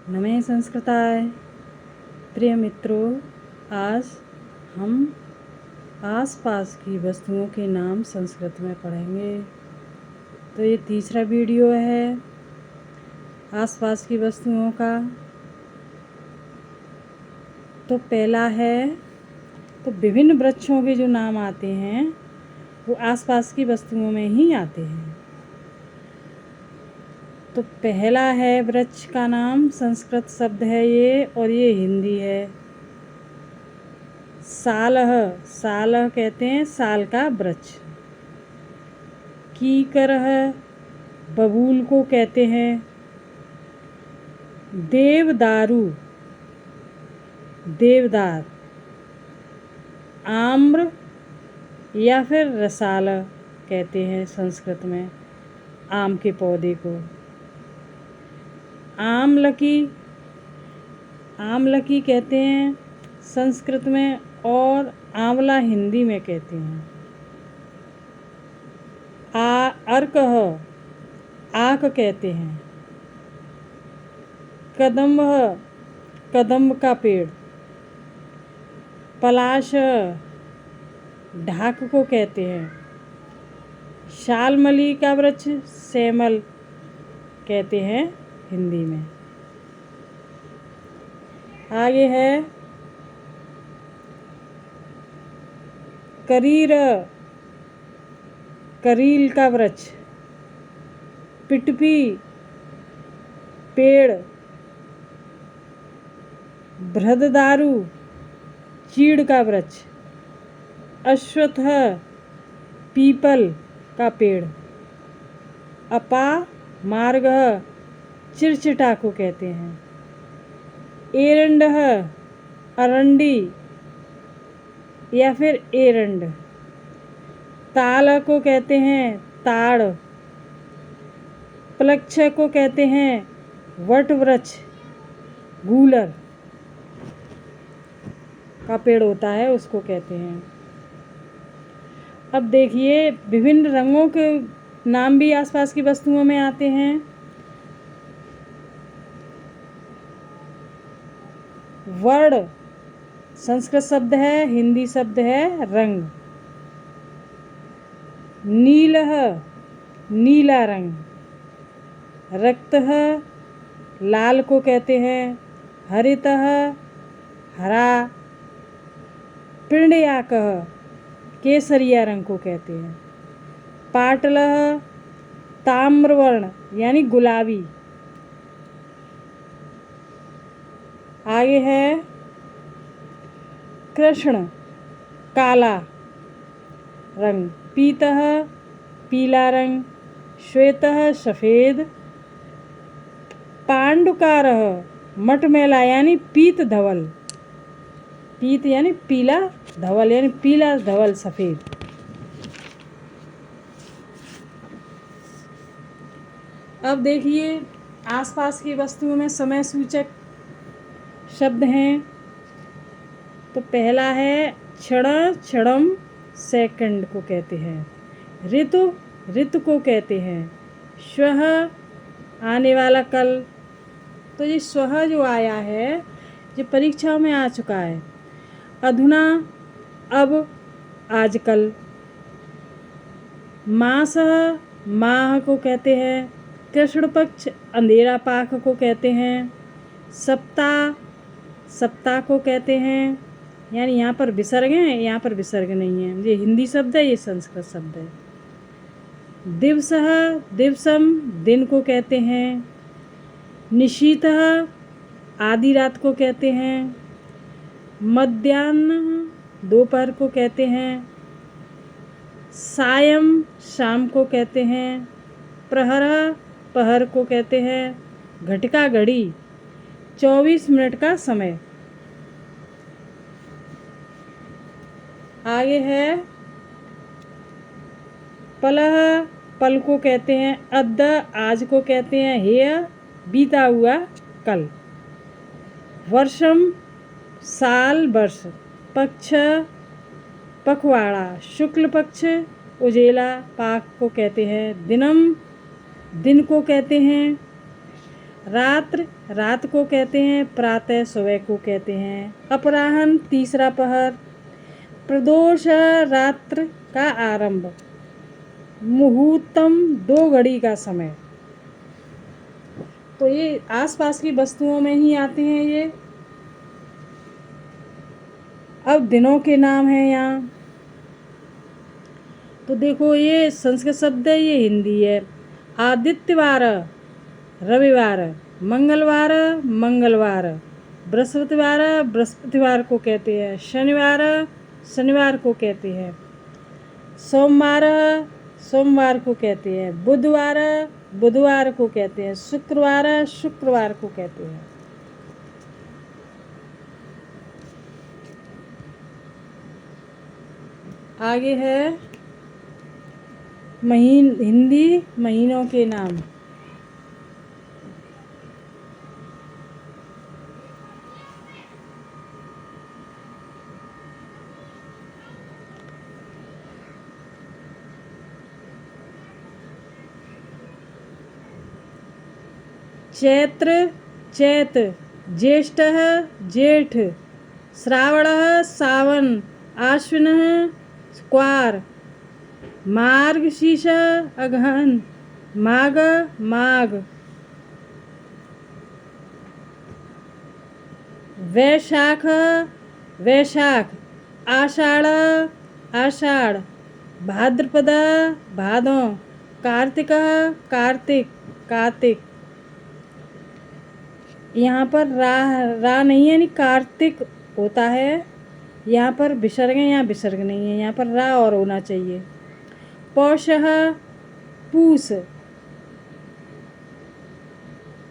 नमः संस्कृताय। प्रिय मित्रों, आज हम आसपास की वस्तुओं के नाम संस्कृत में पढ़ेंगे। तो ये तीसरा वीडियो है आसपास की वस्तुओं का। तो पहला है, तो विभिन्न वृक्षों के जो नाम आते हैं वो आसपास की वस्तुओं में ही आते हैं। तो पहला है वृक्ष का नाम, संस्कृत शब्द है ये और ये हिंदी है। सालह, सालह कहते हैं साल का वृक्ष। कीकरह, बबूल को कहते हैं। देवदारू, देवदार। आम्र या फिर रसाला कहते हैं संस्कृत में आम के पौधे को। आमलकी, आमलकी कहते हैं संस्कृत में और आंवला हिंदी में कहते हैं। अर्कह, आक कहते हैं। कदम्ब, कदम्ब का पेड़। पलाश, ढाक को कहते हैं। शालमली का वृक्ष सेमल कहते हैं हिंदी में। आगे है करीर, करील का वृक्ष। पिटपी, पेड़। बृहदारू, चीड़ का वृक्ष। अश्वत्थ, पीपल का पेड़। अपा मार्ग, चिरचिटा को कहते हैं। एरंडह, अरंडी या फिर एरंड। ताल को कहते हैं ताड़। प्लक्ष को कहते हैं वट वृक्ष। गूलर का पेड़ होता है उसको कहते हैं। अब देखिए, विभिन्न रंगों के नाम भी आसपास की वस्तुओं में आते हैं। वर्ण संस्कृत शब्द है, हिंदी शब्द है रंग। नीलह, नीला रंग। रक्तः, लाल को कहते हैं। हरितः, हरा। पिंडयाकः, केसरिया रंग को कहते हैं। पाटलः, ताम्रवर्ण यानी गुलाबी। आगे है कृष्ण, काला रंग। पीतः, पीला रंग। श्वेतः, सफ़ेद। पांडुकारः, मटमैला यानी पीत धवल। पीत यानी पीला, धवल यानी पीला धवल सफ़ेद। अब देखिए, आसपास की वस्तुओं में समय सूचक शब्द हैं। तो पहला है क्षण, क्षणम सेकंड को कहते हैं। ऋतु, ऋतु को कहते हैं। श्वः, आने वाला कल। तो ये श्वः जो आया है ये परीक्षाओं में आ चुका है। अधुना, अब, आजकल। मासः, माह को कहते हैं। कृष्ण पक्ष, अंधेरा पाख को कहते हैं। सप्ताह, सप्ताह को कहते हैं। यानी यहाँ पर विसर्ग है, यहाँ पर विसर्ग नहीं है। ये हिंदी शब्द है, ये संस्कृत शब्द है। दिवसः, दिवसम, दिन को कहते हैं। निशीतः, आधी रात को कहते हैं। मध्याह्न, दोपहर को कहते हैं। सायं, शाम को कहते हैं। प्रहरः, पहर को कहते हैं। घटिका, घड़ी, 24 मिनट का समय। आगे है पलह, पल को कहते हैं। अद्य, आज को कहते हैं। हेय, बीता हुआ कल। वर्षम, साल, वर्ष। पक्ष, पखवाड़ा। शुक्ल पक्ष, उजेला पाक को कहते हैं। दिनम, दिन को कहते हैं। रात्र रात को कहते हैं, प्रातः सुबह को कहते हैं, अपराह्न तीसरा पहर, प्रदोष रात्र का आरंभ, मुहूर्तम 2 घड़ी का समय। तो ये आसपास की वस्तुओं में ही आते हैं ये। अब दिनों के नाम हैं यहाँ। तो देखो ये संस्कृत शब्द है, ये हिंदी है। आदित्यवार रविवार, मंगलवार मंगलवार, बृहस्पतिवार बृहस्पतिवार को कहते हैं, शनिवार शनिवार को कहते हैं, सोमवार सोमवार को कहते हैं, बुधवार बुधवार को कहते हैं, शुक्रवार शुक्रवार को कहते हैं। आगे है हिंदी महीनों के नाम। चैत्र चैत, ज्येष्ठः जेठ, श्रावणः सावन, आश्विनः क्वार, मार्गशीर्ष अगहन, माघ माघ, वैशाख वैशाख, आषाढ़ आषाढ़, भाद्रपद भादों, कार्तिक कार्तिक कार्तिक। यहाँ पर रा नहीं है, यानी कार्तिक होता है। यहाँ पर विसर्ग है, यहाँ विसर्ग नहीं है, यहाँ पर रा और होना चाहिए। पौषः पूस,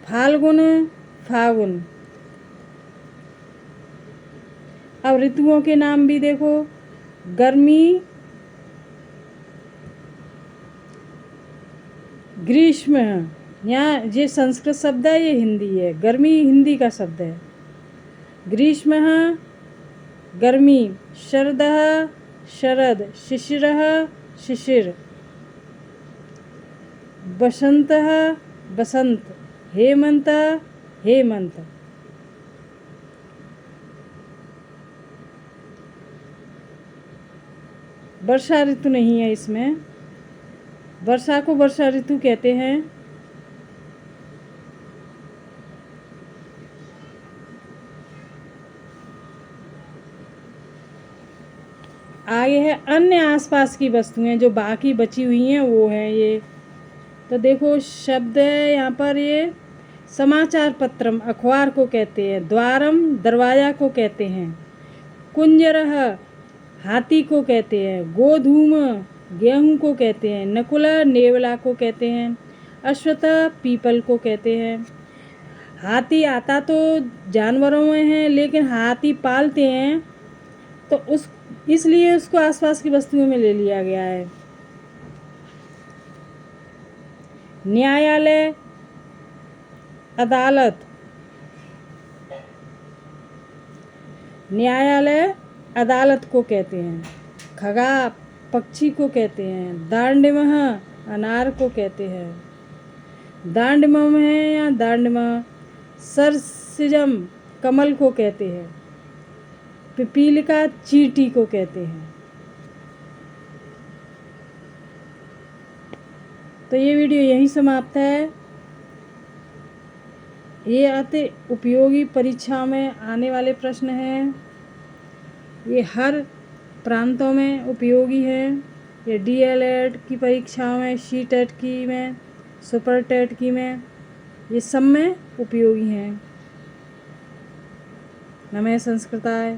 फाल्गुन फागुन। अब ऋतुओं के नाम भी देखो। गर्मी ग्रीष्म, यहाँ ये संस्कृत शब्द है, ये हिंदी है। गर्मी हिंदी का शब्द है। ग्रीष्म गर्मी, शरदः शरद, शिशिरः शिशिर, बसंतः बसंत, हेमंत हेमंत। वर्षा ऋतु नहीं है इसमें, वर्षा को वर्षा ऋतु कहते हैं। आगे है अन्य आसपास की वस्तुएं, जो बाकी बची हुई हैं वो है ये। तो देखो शब्द है यहाँ पर, ये समाचार पत्रम अखबार को कहते हैं, द्वारम दरवाजा को कहते हैं, कुंजरह हाथी को कहते हैं, गोधूम गेहूं को कहते हैं, नकुल नेवला को कहते हैं, अश्वत्थ पीपल को कहते हैं। हाथी आता तो जानवरों में है, लेकिन हाथी पालते हैं तो इसलिए उसको आसपास की वस्तुओं में ले लिया गया है। न्यायालय अदालत, न्यायालय अदालत को कहते हैं। खगा पक्षी को कहते हैं, दांडिमः अनार को कहते हैं, दांडिमम है या दांडिमः। सरसिजम कमल को कहते हैं, पिपीलिका चींटी को कहते हैं। तो ये वीडियो यहीं समाप्त है। ये अति उपयोगी परीक्षा में आने वाले प्रश्न हैं। ये हर प्रांतों में उपयोगी है। ये DLED की परीक्षाओं में, CTET की में, सुपर टेट की में, ये सब में उपयोगी हैं। नमः संस्कृताय।